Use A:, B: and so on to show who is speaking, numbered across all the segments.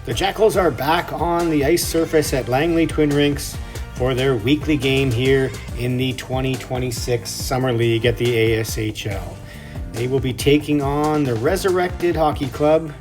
A: The Jackals are back on the ice surface at Langley Twin Rinks for their weekly game here in the 2026 Summer League at the ASHL. They will be taking on the Resurrected Hockey Club,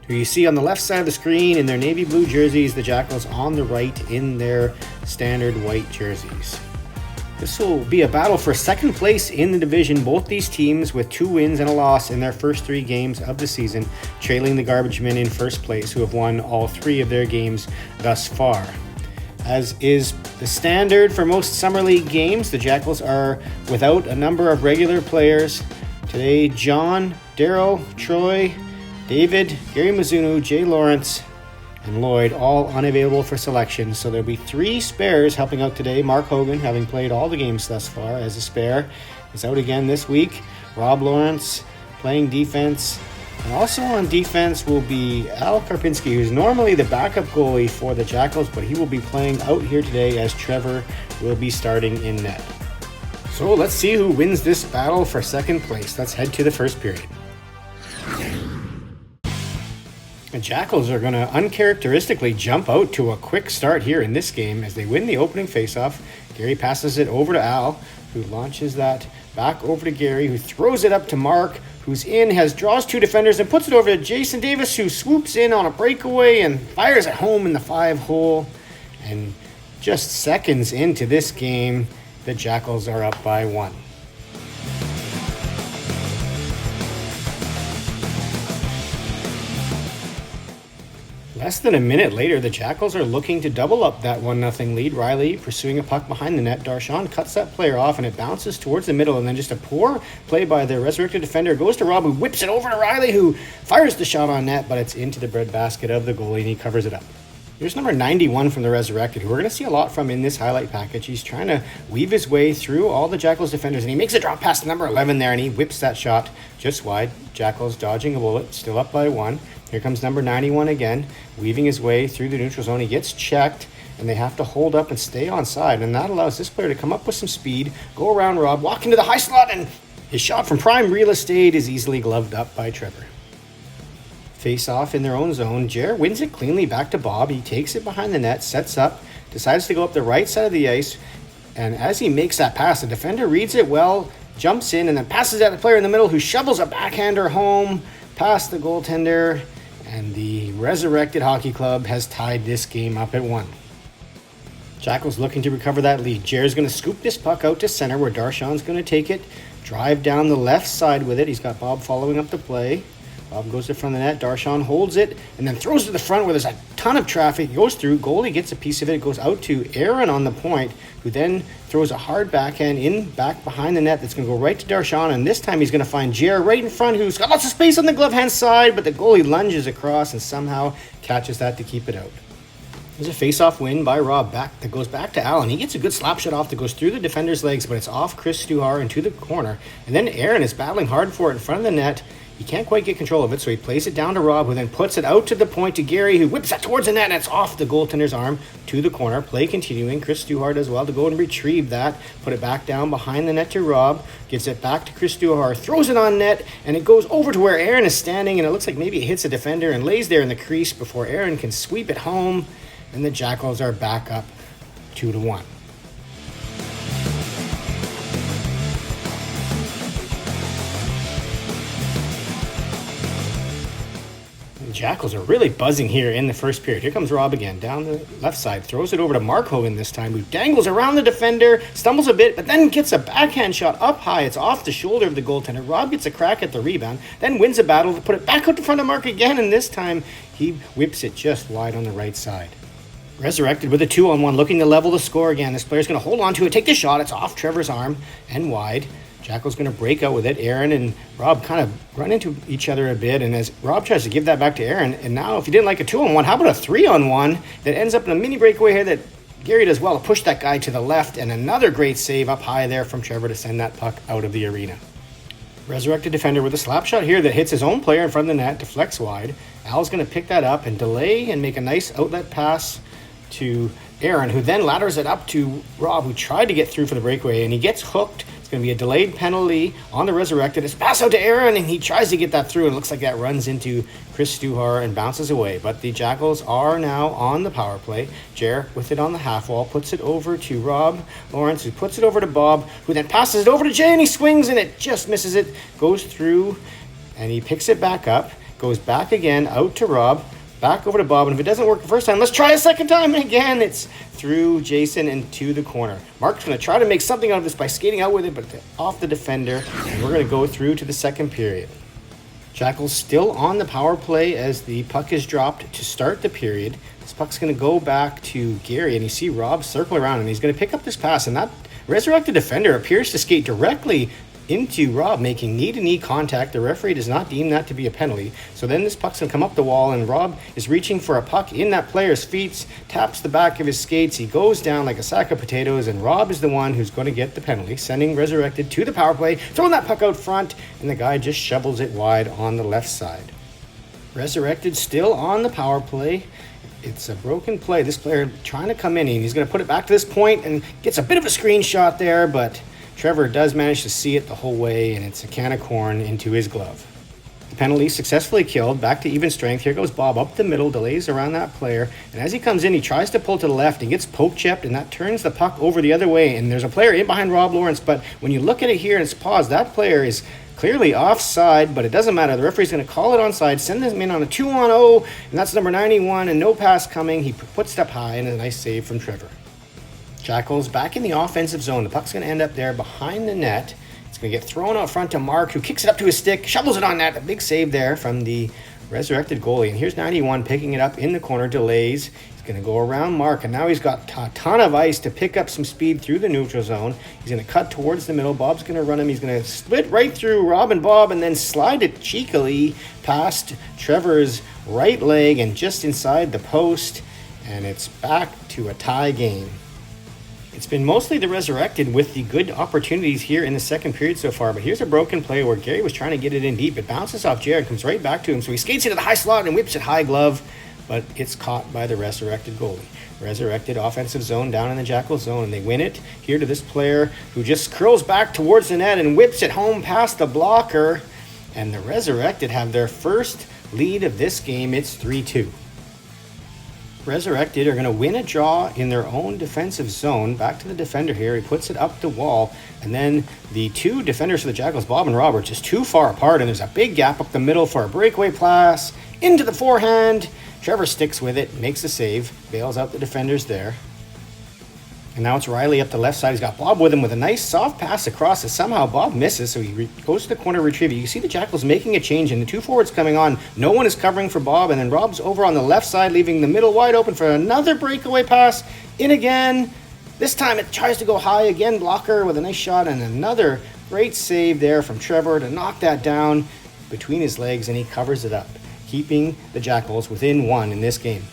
A: who you see on the left side of the screen in their navy blue jerseys, the Jackals on the right in their standard white jerseys. This will be a battle for second place in the division. Both these teams with 2 wins and a loss in their first 3 games of the season, trailing the Garbage Men in first place, who have won all 3 of their games thus far. As is the standard for most Summer League games, the Jackals are without a number of regular players. Today, John, Darryl, Troy, David, Gary Mizuno, Jay Lawrence, and Lloyd all unavailable for selection. So there'll be 3 spares helping out today. Mark Hogan, having played all the games thus far as a spare, is out again this week. Rob Lawrence playing defense. And also on defense will be Al Karpinski, who's normally the backup goalie for the Jackals, but he will be playing out here today as Trevor will be starting in net. So let's see who wins this battle for second place. Let's head to the first period. The Jackals are going to uncharacteristically jump out to a quick start here in this game as they win the opening faceoff. Gary passes it over to Al, who launches that back over to Gary, who throws it up to Mark, who's in, draws 2 defenders, and puts it over to Jason Davis, who swoops in on a breakaway and fires it home in the 5-hole. And just seconds into this game, the Jackals are up by 1. Less than a minute later, the Jackals are looking to double up that 1-0 lead. Riley pursuing a puck behind the net. Darshan cuts that player off and it bounces towards the middle, and then just a poor play by the Resurrected defender goes to Rob, who whips it over to Riley, who fires the shot on net, but it's into the breadbasket of the goalie and he covers it up. Here's number 91 from the Resurrected, who we're going to see a lot from in this highlight package. He's trying to weave his way through all the Jackals defenders, and he makes a drop past number 11 there, and he whips that shot just wide. Jackals dodging a bullet, still up by 1. Here comes number 91 again, weaving his way through the neutral zone. He gets checked, and they have to hold up and stay on side, and that allows this player to come up with some speed, go around Rob, walk into the high slot, and his shot from prime real estate is easily gloved up by Trevor. Face off in their own zone. Jer wins it cleanly back to Bob. He takes it behind the net, sets up, decides to go up the right side of the ice, and as he makes that pass, the defender reads it well, jumps in, and then passes at the player in the middle, who shovels a backhander home past the goaltender, and the Resurrected Hockey Club has tied this game up at 1. Jackals looking to recover that lead. Jer's going to scoop this puck out to center, where Darshan's going to take it, drive down the left side with it. He's got Bob following up the play. Bob goes to the front of the net. Darshan holds it and then throws it to the front where there's a ton of traffic. He goes through. Goalie gets a piece of it. It goes out to Aaron on the point, who then throws a hard backhand back behind the net that's going to go right to Darshan. And this time he's going to find Jer right in front, who's got lots of space on the glove hand side, but the goalie lunges across and somehow catches that to keep it out. There's a face-off win by Rob that goes back to Allen. He gets a good slap shot off that goes through the defender's legs, but it's off Chris Stuhar into the corner. And then Aaron is battling hard for it in front of the net. He can't quite get control of it, so he plays it down to Rob, who then puts it out to the point to Gary, who whips that towards the net, and it's off the goaltender's arm to the corner. Play continuing. Chris Stuhar does well to go and retrieve that, put it back down behind the net to Rob, gets it back to Chris Stuhar, throws it on net, and it goes over to where Aaron is standing, and it looks like maybe it hits a defender and lays there in the crease before Aaron can sweep it home, and the Jackals are back up 2-1. Jackals are really buzzing here in the first period. Here comes Rob again, down the left side, throws it over to Mark Hogan this time, who dangles around the defender, stumbles a bit, but then gets a backhand shot up high. It's off the shoulder of the goaltender. Rob gets a crack at the rebound, then wins a battle to put it back out in front of Mark again, and this time he whips it just wide on the right side. Resurrected with a 2-on-1, looking to level the score again. This player's going to hold on to it, take the shot. It's off Trevor's arm and wide. Jackals going to break out with it. Aaron and Rob kind of run into each other a bit, and as Rob tries to give that back to Aaron, and now if you didn't like a 2-on-1, how about a 3-on-1 that ends up in a mini breakaway here that Gary does well to push that guy to the left, and another great save up high there from Trevor to send that puck out of the arena. Resurrected defender with a slap shot here that hits his own player in front of the net, deflects wide. Al's going to pick that up and delay and make a nice outlet pass to Aaron, who then ladders it up to Rob, who tried to get through for the breakaway, and he gets hooked It's going to be a delayed penalty on the Resurrected. It's pass out to Aaron, and he tries to get that through, and it looks like that runs into Chris Stuhar and bounces away. But the Jackals are now on the power play. Jer with it on the half wall, puts it over to Rob Lawrence, who puts it over to Bob, who then passes it over to Jay, and he swings, and it just misses it, goes through, and he picks it back up, goes back again, out to Rob, back over to Bob, and if it doesn't work the first time, let's try a second time, and again, it's through Jason and to the corner. Mark's going to try to make something out of this by skating out with it, but off the defender, and we're going to go through to the second period. Jackals still on the power play as the puck is dropped to start the period. This puck's going to go back to Gary, and you see Rob circle around, and he's going to pick up this pass, and that Resurrected defender appears to skate directly into Rob, making knee-to-knee contact. The referee does not deem that to be a penalty. So then this puck's going to come up the wall, and Rob is reaching for a puck in that player's feet, taps the back of his skates. He goes down like a sack of potatoes, and Rob is the one who's going to get the penalty, sending Resurrected to the power play, throwing that puck out front, and the guy just shovels it wide on the left side. Resurrected still on the power play. It's a broken play. This player trying to come in, and he's going to put it back to this point and gets a bit of a screenshot there, but Trevor does manage to see it the whole way, and it's a can of corn into his glove. The penalty successfully killed, back to even strength. Here goes Bob up the middle, delays around that player, and as he comes in, he tries to pull to the left. He gets poke-checked, and that turns the puck over the other way, and there's a player in behind Rob Lawrence, but when you look at it here and it's paused, that player is clearly offside, but it doesn't matter. The referee's going to call it onside, send them in on a 2-on-0, and that's number 91, and no pass coming. He puts it up high, and a nice save from Trevor. Jackals back in the offensive zone. The puck's going to end up there behind the net. It's going to get thrown out front to Mark, who kicks it up to his stick, shovels it on net. A big save there from the Resurrected goalie. And here's 91 picking it up in the corner, delays. He's going to go around Mark, and now he's got a ton of ice to pick up some speed through the neutral zone. He's going to cut towards the middle. Bob's going to run him. He's going to split right through Rob and Bob and then slide it cheekily past Trevor's right leg and just inside the post. And it's back to a tie game. It's been mostly the Resurrected with the good opportunities here in the second period so far, but here's a broken play where Gary was trying to get it in deep. It bounces off Jared, comes right back to him, so he skates into the high slot and whips it high glove, but it's caught by the Resurrected goalie. Resurrected offensive zone down in the Jackal zone, and they win it here to this player who just curls back towards the net and whips it home past the blocker, and the Resurrected have their first lead of this game. It's 3-2. Resurrected are going to win a draw in their own defensive zone. Back to the defender here. He puts it up the wall. And then the two defenders for the Jackals, Bob and Rob, are just too far apart. And there's a big gap up the middle for a breakaway pass. Into the forehand. Trevor sticks with it. Makes a save. Bails out the defenders there. And now it's Riley up the left side. He's got Bob with him with a nice soft pass across it. Somehow Bob misses, so he goes to the corner retrieve it. You see the Jackals making a change, and the two forwards coming on. No one is covering for Bob, and then Rob's over on the left side, leaving the middle wide open for another breakaway pass. In again. This time it tries to go high again. Blocker with a nice shot, and another great save there from Trevor to knock that down between his legs, and he covers it up, keeping the Jackals within one in this game.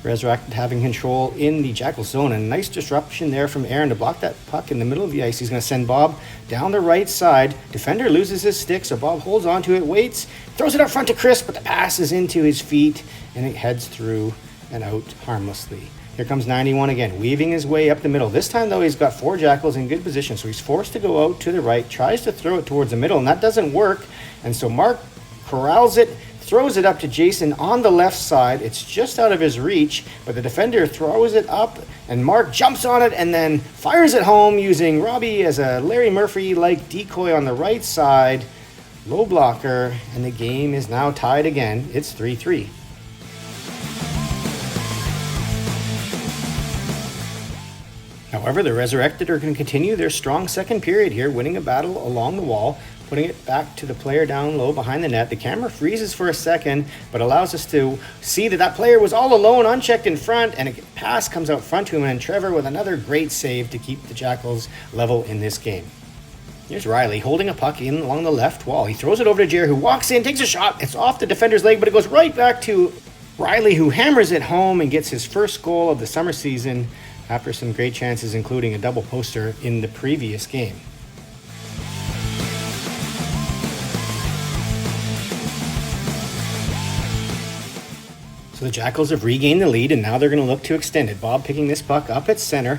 A: Resurrected having control in the Jackal zone, and a nice disruption there from Aaron to block that puck in the middle of the ice. He's going to send Bob down the right side. Defender loses his stick, so Bob holds on to it, waits, throws it up front to Chris, but the pass is into his feet, and it heads through and out harmlessly. Here comes 91 again, weaving his way up the middle. This time, though, he's got four Jackals in good position, so he's forced to go out to the right, tries to throw it towards the middle, and that doesn't work, and so Mark corrals it, throws it up to Jason on the left side. It's just out of his reach, but the defender throws it up, and Mark jumps on it and then fires it home using Robbie as a Larry Murphy-like decoy on the right side. Low blocker, and the game is now tied again. It's 3-3. However, the Resurrected are going to continue their strong second period here, winning a battle along the wall, putting it back to the player down low behind the net. The camera freezes for a second, but allows us to see that player was all alone, unchecked in front, and a pass comes out front to him, and Trevor with another great save to keep the Jackals level in this game. Here's Riley holding a puck in along the left wall. He throws it over to Jerry, who walks in, takes a shot. It's off the defender's leg, but it goes right back to Riley, who hammers it home and gets his first goal of the summer season after some great chances, including a double poster in the previous game. So the Jackals have regained the lead, and now they're going to look to extend it. Bob picking this puck up at center,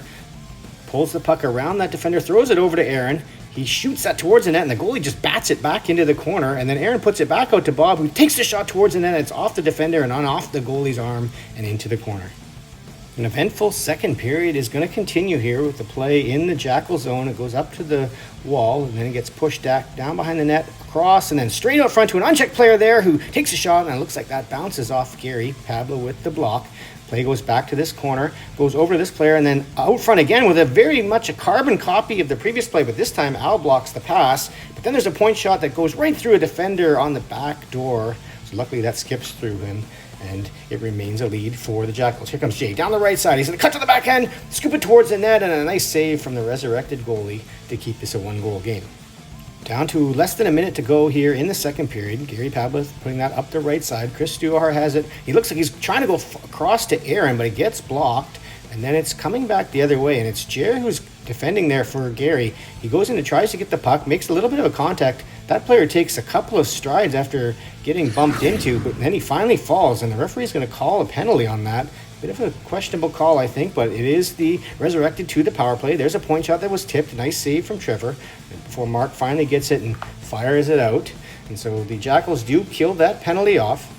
A: pulls the puck around that defender, throws it over to Aaron. He shoots that towards the net, and the goalie just bats it back into the corner. And then Aaron puts it back out to Bob, who takes the shot towards the net. It's off the defender and on off the goalie's arm and into the corner. An eventful second period is going to continue here with the play in the Jackal zone. It goes up to the wall, and then it gets pushed back down behind the net, across, and then straight out front to an unchecked player there who takes a shot, and it looks like that bounces off Gary Pablo with the block. Play goes back to this corner, goes over to this player, and then out front again with a very much a carbon copy of the previous play, but this time Al blocks the pass. But then there's a point shot that goes right through a defender on the back door. So luckily that skips through him, and it remains a lead for the Jackals. Here comes Jay down the right side. He's going to cut to the backhand, scoop it towards the net, and a nice save from the Resurrected goalie to keep this a one-goal game. Down to less than a minute to go here in the second period. Gary Pablo putting that up the right side. Chris Duhar has it. He looks like he's trying to go across to Aaron, but it gets blocked. And then it's coming back the other way. And it's Jer who's defending there for Gary. He goes in and tries to get the puck, makes a little bit of a contact. That player takes a couple of strides after getting bumped into, but then he finally falls. And the referee's going to call a penalty on that. Bit of a questionable call, I think, but it is the Resurrected to the power play. There's a point shot that was tipped. Nice save from Trevor before Mark finally gets it and fires it out. And so the Jackals do kill that penalty off.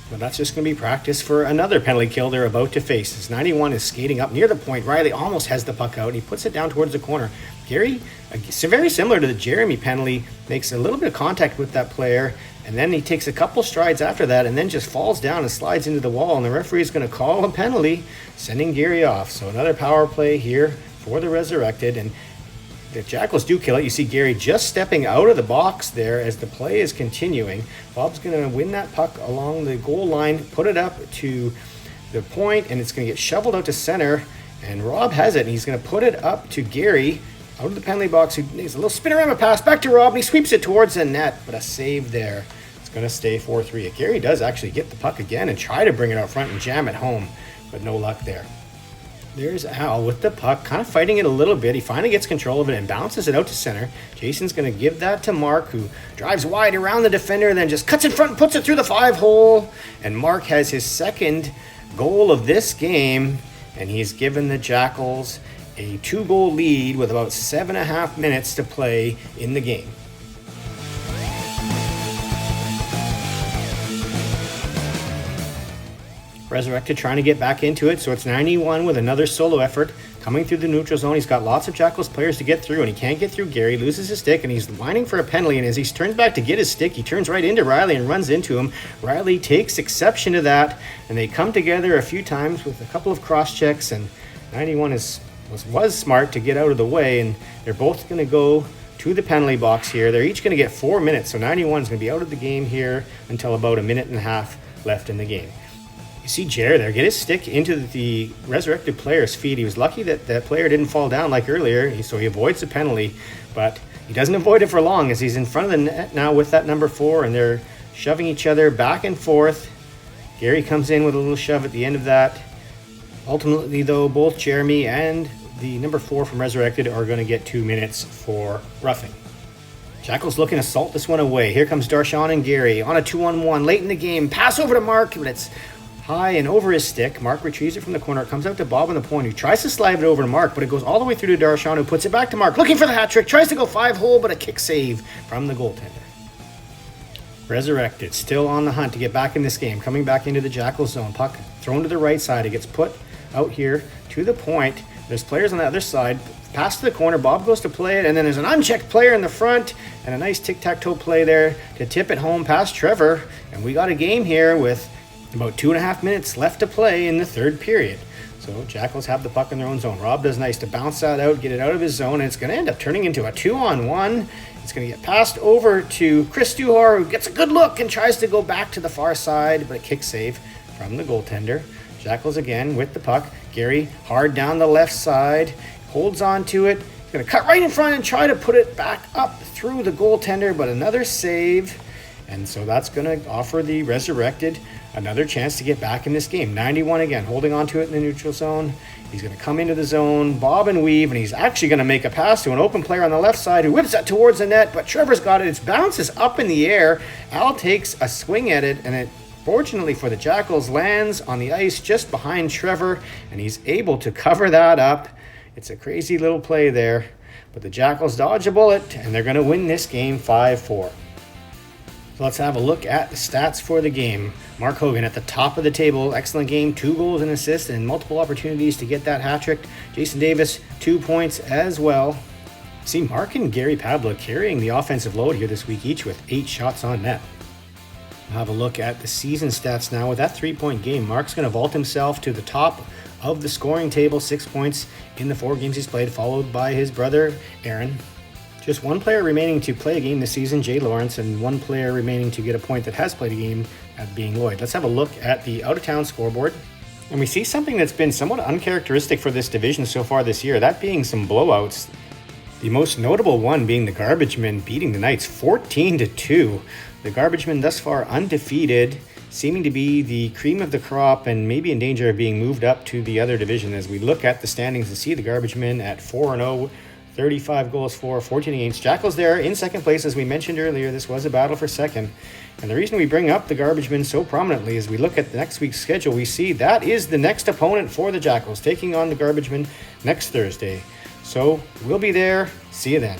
A: But that's just going to be practice for another penalty kill they're about to face. As 91 is skating up near the point, Riley almost has the puck out, and he puts it down towards the corner. Gary, very similar to the Jeremy penalty, makes a little bit of contact with that player, and then he takes a couple strides after that and then just falls down and slides into the wall, and the referee is going to call a penalty, sending Gary off. So another power play here for the Resurrected, and the Jackals do kill it. You see Gary just stepping out of the box there as the play is continuing. Bob's going to win that puck along the goal line, put it up to the point, and it's going to get shoveled out to center, and Rob has it, and he's going to put it up to Gary out of the penalty box. He makes a little spinorama pass back to Rob, and he sweeps it towards the net, but a save there. It's going to stay 4-3. Gary does actually get the puck again and try to bring it out front and jam it home, but no luck there. There's Al with the puck, kind of fighting it a little bit. He finally gets control of it and bounces it out to center. Jason's going to give that to Mark, who drives wide around the defender and then just cuts in front and puts it through the 5-hole. And Mark has his second goal of this game, and he's given the Jackals a 2-goal lead with about 7.5 minutes to play in the game. Resurrected trying to get back into it, so it's 91 with another solo effort coming through the neutral zone. He's got lots of Jackals players to get through, and he can't get through Gary, loses his stick, and he's lining for a penalty, and as he turns back to get his stick, he turns right into Riley and runs into him. Riley takes exception to that, and they come together a few times with a couple of cross checks, and 91 was smart to get out of the way, and they're both going to go to the penalty box here. They're each going to get 4 minutes, so 91 is going to be out of the game here until about 1.5 minutes left in the game. You see Jared there get his stick into the Resurrected player's feet. He was lucky that that player didn't fall down like earlier, so he avoids the penalty, but he doesn't avoid it for long as he's in front of the net now with that number 4, and they're shoving each other back and forth. Gary comes in with a little shove at the end of that. Ultimately, though, both Jeremy and the number 4 from Resurrected are going to get 2 minutes for roughing. Jackals looking to salt this one away. Here comes Darshan and Gary on a 2-on-1 late in the game. Pass over to Mark, but it's high and over his stick. Mark retrieves it from the corner. It comes out to Bob on the point, who tries to slide it over to Mark, but it goes all the way through to Darshan, who puts it back to Mark, looking for the hat trick, tries to go 5-hole, but a kick save from the goaltender. Resurrected still on the hunt to get back in this game, coming back into the Jackal zone. Puck thrown to the right side. It gets put out here to the point. There's players on the other side. Pass to the corner. Bob goes to play it, and then there's an unchecked player in the front, and a nice tic-tac-toe play there to tip it home past Trevor. And we got a game here with about 2.5 minutes left to play in the third period. So Jackals have the puck in their own zone. Rob does nice to bounce that out, get it out of his zone, and it's going to end up turning into a 2-on-1. It's going to get passed over to Chris Duhar, who gets a good look and tries to go back to the far side, but a kick save from the goaltender. Jackals again with the puck. Gary hard down the left side, holds on to it. He's going to cut right in front and try to put it back up through the goaltender, but another save. And so that's going to offer the Resurrected another chance to get back in this game. 91 again, holding on to it in the neutral zone. He's going to come into the zone, bob and weave, and he's actually going to make a pass to an open player on the left side who whips that towards the net, but Trevor's got it. It bounces up in the air. Al takes a swing at it, and it, fortunately for the Jackals, lands on the ice just behind Trevor, and he's able to cover that up. It's a crazy little play there. but the Jackals dodge a bullet, and they're going to win this game 5-4. So let's have a look at the stats for the game. Mark Hogan at the top of the table. Excellent game. 2 goals and assists and multiple opportunities to get that hat trick. Jason Davis, 2 points as well. See Mark and Gary Pavlik carrying the offensive load here this week, each with 8 shots on net. We'll have a look at the season stats now. With that 3-point game, Mark's going to vault himself to the top of the scoring table. 6 points in the 4 games he's played, followed by his brother Aaron. Just 1 player remaining to play a game this season, Jay Lawrence, and 1 player remaining to get a point that has played a game, that being Lloyd. Let's have a look at the out-of-town scoreboard. And we see something that's been somewhat uncharacteristic for this division so far this year, that being some blowouts. The most notable one being the Garbage Men beating the Knights 14-2. The Garbage Men thus far undefeated, seeming to be the cream of the crop and maybe in danger of being moved up to the other division. As we look at the standings and see the Garbage Men at 4-0, 35 goals for, 14 against. Jackals there in second place. As we mentioned earlier, this was a battle for second. And the reason we bring up the Garbage Men so prominently is we look at the next week's schedule, we see that is the next opponent for the Jackals, taking on the Garbage Men next Thursday. So we'll be there. See you then.